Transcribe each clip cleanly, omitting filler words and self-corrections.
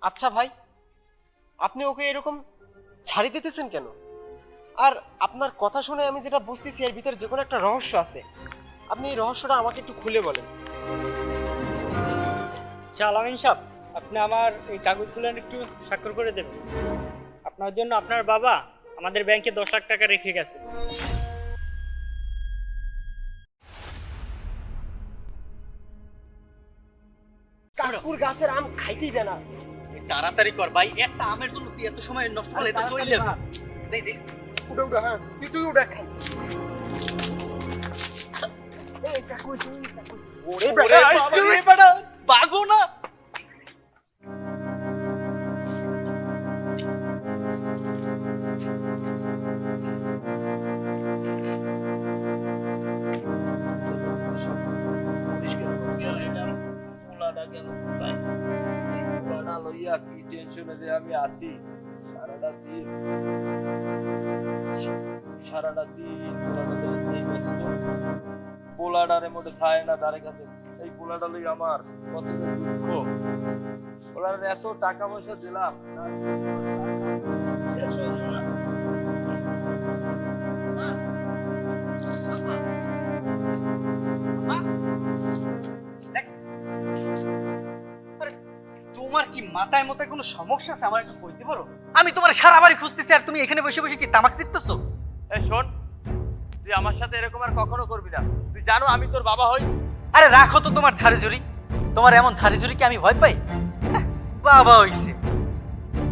আচ্ছা ভাই, আপনি ওকে এরকম ছাড়ি দিতেছেন কেন? আর আপনার কথা শুনে আমি যেটা বুঝতেছি এর ভিতরে যে কোনো একটা রহস্য আছে। আপনি এই রহস্যটা আমাকে একটু খুলে বলেন। আচ্ছা আলামিন সাহেব, আপনি আমার এই কাগজগুলো একটু স্বাক্ষর করে দেবেন। আপনার জন্য আপনার বাবা আমাদের ব্যাংকে 10 লাখ টাকা রেখে গেছে। কাকুর গাছের আম খাইতেই দেয় না। তাড়াতাড়ি কর ভাই, একটা আমের জন্য তুই এত সময় নষ্ট করলে তো চলে দেই দেই। উঠে উঠে, হ্যাঁ তুই উঠে খাই। ওরে বেটা, ওরে বেটা, বাগো না। কি টেনশনে যে আমি আছি সারাটা দিন পোলাডারে মধ্যে খায় না দাঁড়ে কাছে। এই পোলাডা লই আমার কত যে দুঃখ। পোলাডারে এত টাকা পয়সা দিলাম শেষ হলো না। তোমার কি মাথায় মতো কোনো সমস্যা আছে? আমার একটু কইতে পারো? আমি তোমার সারা বাড়ি খুঁজতেছি আর তুমি এখানে বসে বসে কি তামাক ছিটতেছো? এই শোন, তুই আমার সাথে এরকম আর কখনো করবি না। তুই জানো আমি তোর বাবা হই। আরে রাখো তো তোমার ঝাড়িঝুরি। তোমার এমন ঝাড়িঝুরি কি আমি ভয় পাই? বাবা হইছে,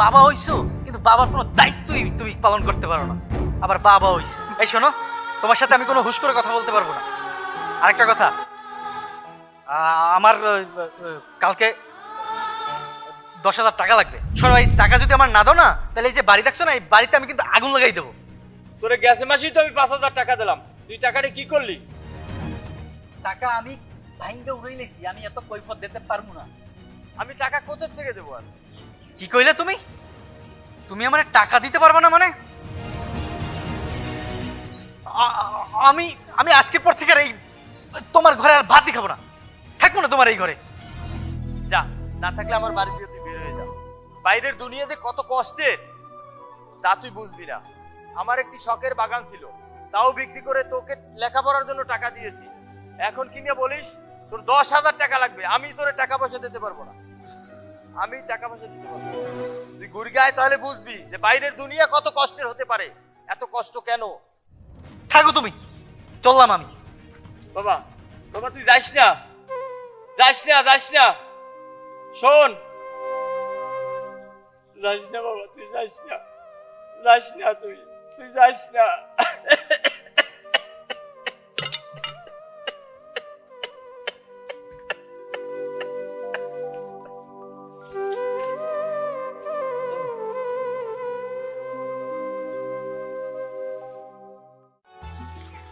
বাবা হইছো, কিন্তু বাবার কোনো দায়িত্বই তুমি পালন করতে পারো না, আবার বাবা হইছে। এই শোনো, তোমার সাথে আমি কোনো হুশ করে কথা বলতে পারবো না। আরেকটা কথা, আমার কালকে 10,000 টাকা লাগবে। শোনো, এই টাকা যদি আমার না দাও না, তাহলে এই যে বাড়ি দেখছো না, এই বাড়িতে আমি কিন্তু আগুন লাগাই দেবো। তোরে গ্যাসে মাসি তো আমি 5,000 টাকা দিলাম, তুই টাকাটা কি করলি? টাকা আমি ভাঙ্গে উড়াই লেছি, আমি এত কৈফত দিতে পারবো না। আমি টাকা কোথা থেকে দেবো? আর কি কইলে তুমি? তুমি আমার টাকা দিতে পারবে না মানে? আমি আমি আজকের পর থেকে এই তোমার ঘরে আর ভাতই খাবো না, থাকবো না তোমার এই ঘরে। যা, না থাকলে আমার বাড়ি দিয়ে তুই বের হয়ে যা। বাইরের দুনিয়াতে কত কষ্টের তা তুই বুঝবি না। আমার একটি শখের বাগান ছিল, তাও বিক্রি করে তোকে লেখাপড়ার জন্য টাকা দিয়েছি। এখন কি নিয়ে বলিস তোর 10,000 টাকা লাগবে? আমি তোরে টাকা পয়সা দিতে পারবো না, আমি টাকা পয়সা দিতে পারবো না। তুই গুরগায় তাহলে বুঝবি যে বাইরের দুনিয়া কত কষ্টের হতে পারে। এত কষ্ট কেন? থাকো তুমি, চললাম আমি। বাবা, বাবা তুই যাস না, যাস না, যাস না, শোন, যাস না বাবা, তুই যাস না, যাস না, তুই যাস না।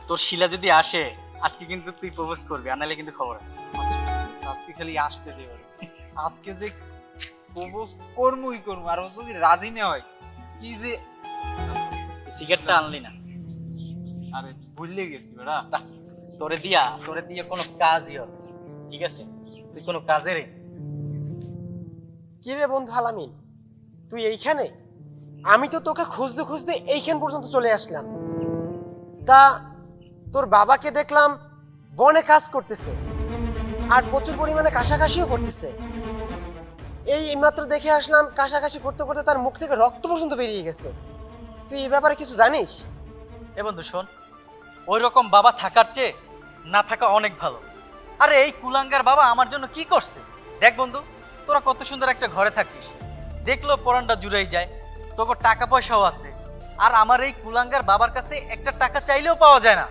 তোর শিলা যদি আসে আজকে কিন্তু তুই প্রপোজ করবি, আর নাহলে কিন্তু খবর আছে। আজকে খালি আসতে দে ওরে। আজকে যে প্রপোজ করমুই করমু, আর ও যদি রাজি না হয় কি যে। সিগারেটটা আনলি না? আরে ভুলে গেছি বেড়া। তোরে দিয়ে কোনো কাজই হবে? ঠিক আছে, তুই কোনো কাজেরই। কি রে বন্ধু আলামিন, তুই এইখানে? আমি তো তোকে খুঁজতে খুঁজতে এইখান পর্যন্ত চলে আসলাম। তা তোর বাবাকে দেখলাম বনে কাজ করতেছে, আর প্রচুর পরিমাণে কাশাকাশিও করতেছে। এই মাত্র দেখে আসলাম, কাশাকাশি করতে করতে তার মুখ থেকে রক্ত পর্যন্ত বেরিয়ে গেছে। তুই এই ব্যাপারে কিছু জানিস? এ বন্ধু শোন, ওই রকম বাবা থাকার চেয়ে না থাকা অনেক ভালো। আরে এই কুলাঙ্গার বাবা আমার জন্য কি করছে দেখ বন্ধু, তোরা কত সুন্দর একটা ঘরে থাকিস, দেখলো পরানটা জুড়াই যায়, তোকে টাকা পয়সাও আছে। আর আমার এই কুলাঙ্গার বাবার কাছে একটা টাকা চাইলেও পাওয়া যায় না।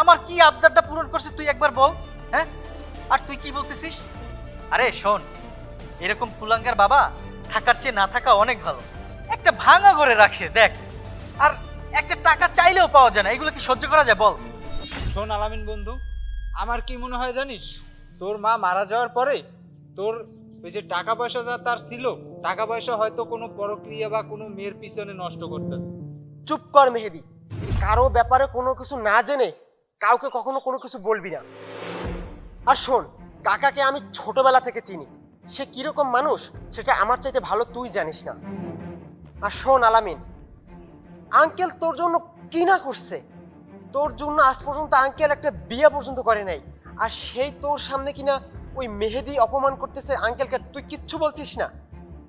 আমার কি আবদারটা পূরণ করছে তুই একবার বল। হ্যাঁ, আর তুই কি বলতেছিস? আরে শোন, এরকম কুলাঙ্গার বাবা থাকার চেয়ে না থাকা অনেক ভালো। একটা ভাঙা ঘরে রাখে দেখ, আর একটা টাকা চাইলেও পাওয়া যায় না। এগুলো কি সহ্য করা যায় বল? শোন আলামিন বন্ধু, আমার কি মনে হয় জানিস, তোর মা মারা যাওয়ার পরে তোর ওই যে টাকা পয়সা যা তার ছিল, টাকা পয়সা হয়তো কোনো পরক্রিয়া বা কোনো মেয়ের পিছনে নষ্ট করতেছে। চুপ কর মেহেদি, কারো ব্যাপারে কোনো কিছু না জেনে কাউকে কখনো কোনো কিছু বলবি না। আর শোন, কাকাকে আমি ছোটবেলা থেকে চিনি, সে কিরকম মানুষ সেটা আমার চাইতে ভালো তুই জানিস না। আর শোন আলামিন, আঙ্কেল তোর জন্য কি না করছে। তোর জন্য আজ পর্যন্ত আঙ্কেল একটা বিয়ে পর্যন্ত করে নাই, আর সেই তোর সামনে কিনা ওই মেহেদি অপমান করতেছে আঙ্কেলকে, তুই কিচ্ছু বলছিস না।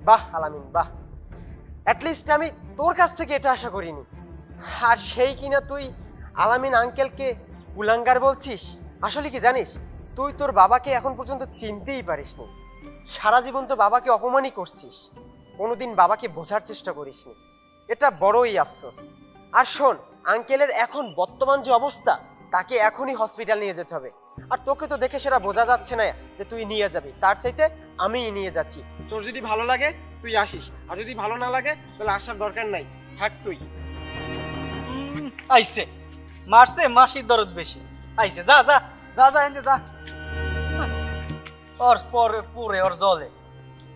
বাহ আলামিন বাহ, অ্যাটলিস্ট আমি তোর কাছ থেকে এটা আশা করিনি। আর সেই কিনা তুই আলামিন আঙ্কেলকে কুলাঙ্গার বলছিস। আসলে কি জানিস, তুই তোর বাবাকে এখন পর্যন্ত চিনতেই পারিসনি। সারা জীবন তো বাবাকে অপমানই করছিস, কোনোদিন বাবাকে বোঝার চেষ্টা করিসনি। এটা বড়ই আফসোস। আর শোন, আঙ্কেলের এখন বর্তমান যে অবস্থা, তাকে এখনই হসপিটাল নিয়ে যেতে হবে। আর তোকে তো দেখে সেটা বোঝা যাচ্ছে না যে তুই নিয়ে যাবি, তার চাইতে আমিই নিয়ে যাচ্ছি। তোর যদি ভালো লাগে তুই আসিস, আর যদি ভালো না লাগে তাহলে আসার দরকার নাই, থাক তুই। আইছে মারছে, মাসির দরদ বেশি। আইছে, যা যা যা যা এনে যা। ওর পরে পুরে ওর জলে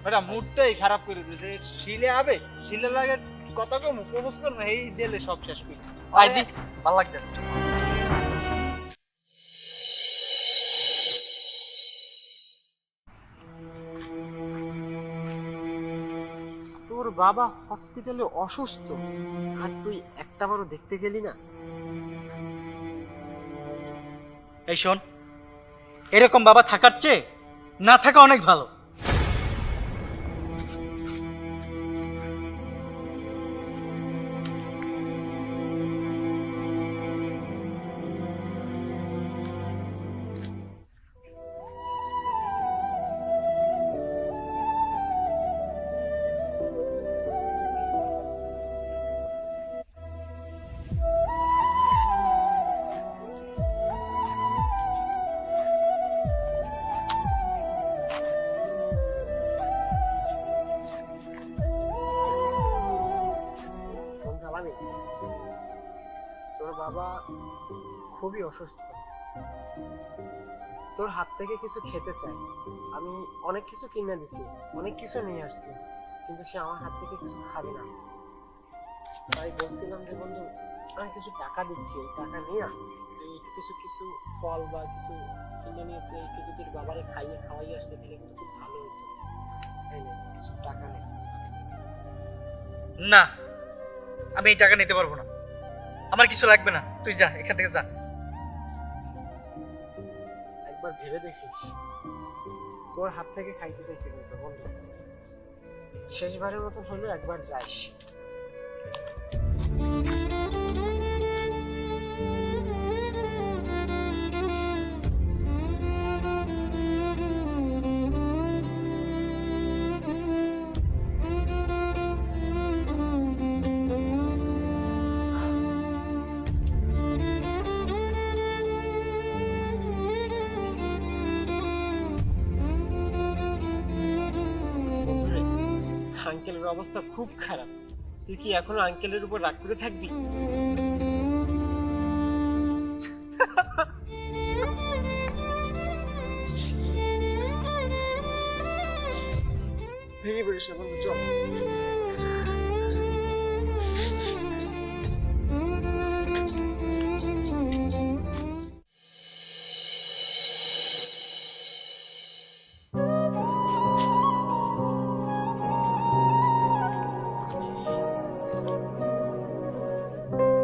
এটা মুডটাই খারাপ করে দিয়েছে। শিলে আবে, শিলে লাগে কত কম প্রপোজ করবে, এই দিলে সব শেষ করি। আই দি ভালো লাগতেছে। তোর বাবা হসপিটালে অসুস্থ, আর তুই একটাবারও দেখতে গেলি না। এই শোন, এরকম বাবা থাকার চেয়ে না থাকা অনেক ভালো। বন্ধু আলামিন, তোর বাবা খুবই অসুস্থ, তোর হাত থেকে কিছু খেতে চাই। আমি অনেক কিছু কিনে দিছি, অনেক কিছু নিয়ে আসছি, কিন্তু সে আমার হাত থেকে কিছু খাবে না। তাই বলছিলাম যে বন্ধু, আমি কিছু টাকা দিচ্ছি, এই টাকা নিয়ে তুই কিছু কিছু ফল বা কিছু কিনে নিয়ে তুই একটু তোর বাবারে খাওয়াই আসতে গেলে কিন্তু খুব ভালো হতো। তাই না, কিছু টাকা নেই। না, আমি এই টাকা নিতে পারবো না, আমার কিছু লাগবে না। তুই যা এখান থেকে যা। একবার ভেবে দেখিস, তোর হাত থেকে খাইতে চাইছি কিন্তু বন্ধু, শেষবারের মতন হলো একবার যাইস। বন্ধুরে, আঙ্কেলের অবস্থা খুব খারাপ। তুই কি এখনো আঙ্কেলের উপর রাগ করে থাকবি? ভেঙে পড়িস না বন্ধু, চল।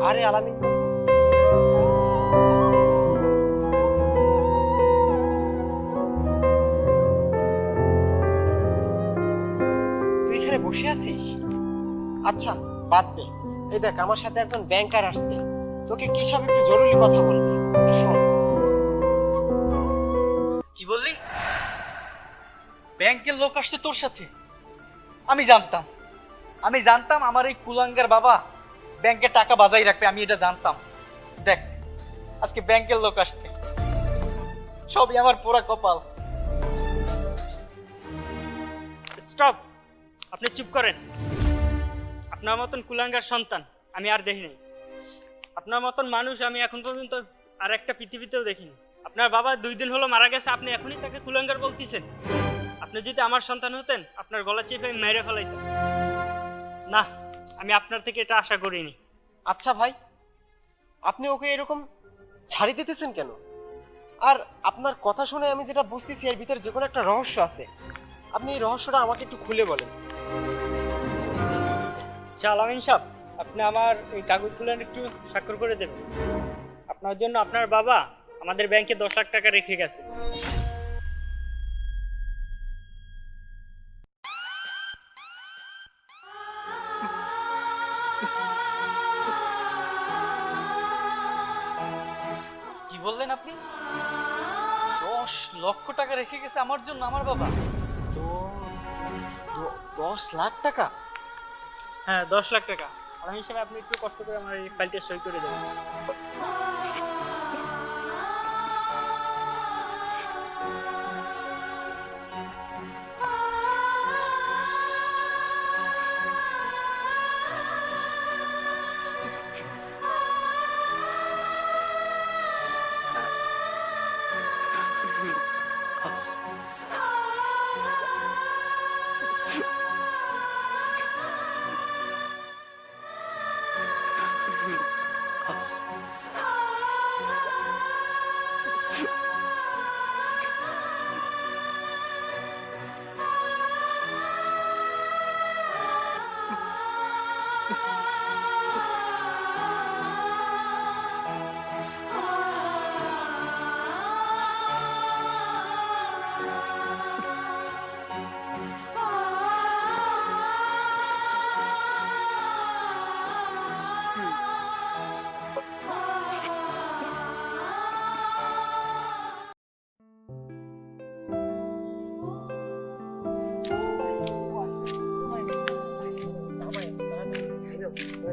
আরে আলামিন, তুই এখানে বসে আছিস? আচ্ছা বাদ দে, এই দেখ আমার সাথে একজন ব্যাংকার আসছে, তোকে কি সব একটু জরুরি কথা বলবি, শোন। কি বললি? ব্যাংকের লোক আসছে তোর সাথে? আমি জানতাম আমার এই কুলাঙ্গার বাবা ব্যাংকে টাকা বাজাই রাখবে, আমি এটা জানতাম। দেখ, আজকে ব্যাংকের লোক আসছে, সবই আমার পোড়া কপাল। স্টপ, আপনি চুপ করেন। আপনার মতন কুলাঙ্গার সন্তান আমি আর দেখিনি। আপনার মতন মানুষ আমি এখন পর্যন্ত আর একটা পৃথিবীতেও দেখিনি। আপনার বাবা 2 দিন হলো মারা গেছে, আপনি এখনই তাকে কুলাঙ্গার বলতেছেন? আপনি যদি আমার সন্তান হতেন, আপনার গলা চেপে মেরে ফেলাইতেন। না, আমি আপনার থেকে এটা আশা করিনি। আচ্ছা ভাই, আপনি ওকে এরকম ছাড়ি দিতেছেন কেন? আর আপনার কথা শুনে আমি যেটা বুঝতেছি এর ভিতরে যে কোনো একটা রহস্য আছে। আপনি এই রহস্যটা আমাকে একটু খুলে বলেন। আচ্ছা আলামিন সাহেব, আপনি আমার এই কাগজগুলো একটু স্বাক্ষর করে দেবেন। আপনার জন্য আপনার বাবা আমাদের ব্যাংকে 10 লাখ টাকা রেখে গেছে। কি বললেন আপনি? 10 লক্ষ টাকা রেখে গেছে আমার জন্য আমার বাবা? 10 লাখ টাকা? হ্যাঁ 10 লাখ টাকা। আলামিন সাহেব, আপনি একটু কষ্ট করে আমার এই ফাইলটা সই করে দেবেন।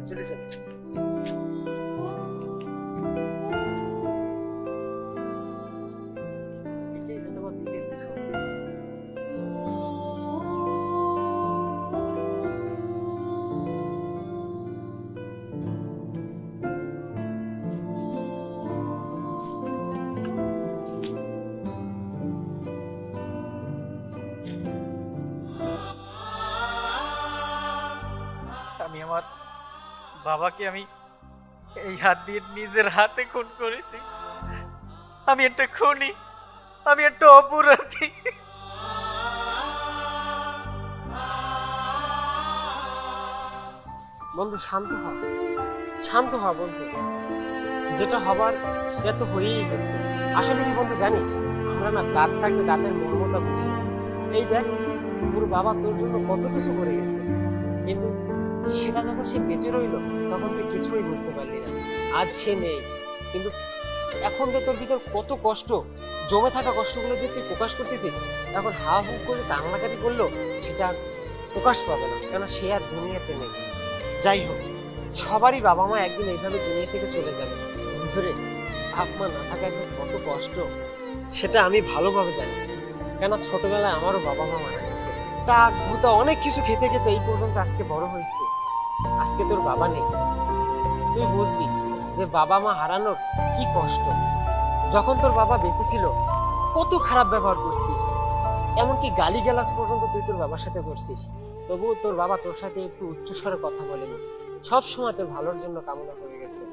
চলে যাবে। আমি আমার বাবাকে আমি এই হাত দিয়ে নিজের হাতে খুন করেছি। আমি একটা খুনি, আমি একটা অপরাধী। বন্ধু শান্ত হ, শান্ত হ বন্ধু। যেটা হবার সেটা তো হয়েই গেছে। আসলে কি বন্ধু জানিস, আমরা না দাঁত থাকলে দাঁতের মর্মতা বুঝি। এই দেখ, তোর বাবা তোর জন্য কত কিছু করে গেছে, কিন্তু সেটা যখন সে বেঁচে রইল তখন তুই কিছুই বুঝতে পারলি না। আজ সে নেই, কিন্তু এখন তো তোর ভিতর কত কষ্ট জমে থাকা, কষ্টগুলো যে তুই প্রকাশ করতেছিস, এখন হা হু করে কান্নাকাটি করলো সেটা আর প্রকাশ পাবে না, কেন সে আর দুনিয়াতে নেই। যাই হোক, সবারই বাবা মা একদিন এইভাবে দুনিয়া থেকে চলে যাবে। ধরে বাপ মা না থাকা একদিন কত কষ্ট সেটা আমি ভালোভাবে জানি, কেন ছোটবেলায় আমারও বাবা মা মারা গেছে। তা ভূতা অনেক কিছু খেতে খেতে এই পর্যন্ত আজকে বড় হয়েছে। আজকে তোর বাবা নেই, তুই বুঝবি যে বাবা মা হারানোর কি কষ্ট। যখন তোর বাবা বেঁচে ছিল কত খারাপ ব্যবহার করছিস, এমনকি গালিগালাজ পর্যন্ত তুই তোর বাবার সাথে করছিস, তবুও তোর বাবা তোর সাথে একটু উচ্চস্বরে কথা বলেনি, সব সময় তোর ভালোর জন্য কামনা করে গেছে।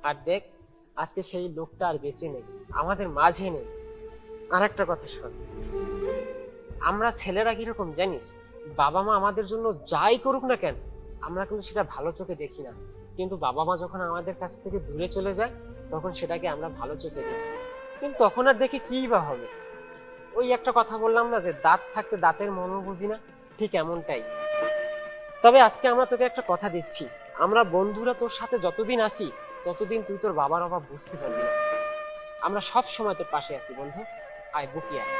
আর দেখ, আজকে সেই লোকটা আর বেঁচে নেই, আমাদের মাঝে নেই। আর একটা কথা শোন, আমরা ছেলেরা কিরকম জানিস, বাবা মা আমাদের জন্য যাই করুক না কেন আমরা কিন্তু সেটা ভালো চোখে দেখি না, কিন্তু বাবা মা যখন আমাদের কাছ থেকে দূরে চলে যায় তখন সেটাকে আমরা ভালো চোখে দেখি। কিন্তু তখন আর দেখে কি বা হবে? ওই একটা কথা বললাম না যে দাঁত থাকতে দাঁতের মনও বুঝি না, ঠিক এমনটাই। তবে আজকে আমরা তোকে একটা কথা দিচ্ছি, আমরা বন্ধুরা তোর সাথে যতদিন আছি ততদিন তুই তোর বাবার অভাব বুঝতে পারবি না। আমরা সব সময় তোর পাশে আছি বন্ধু, আয় বুকি আয়।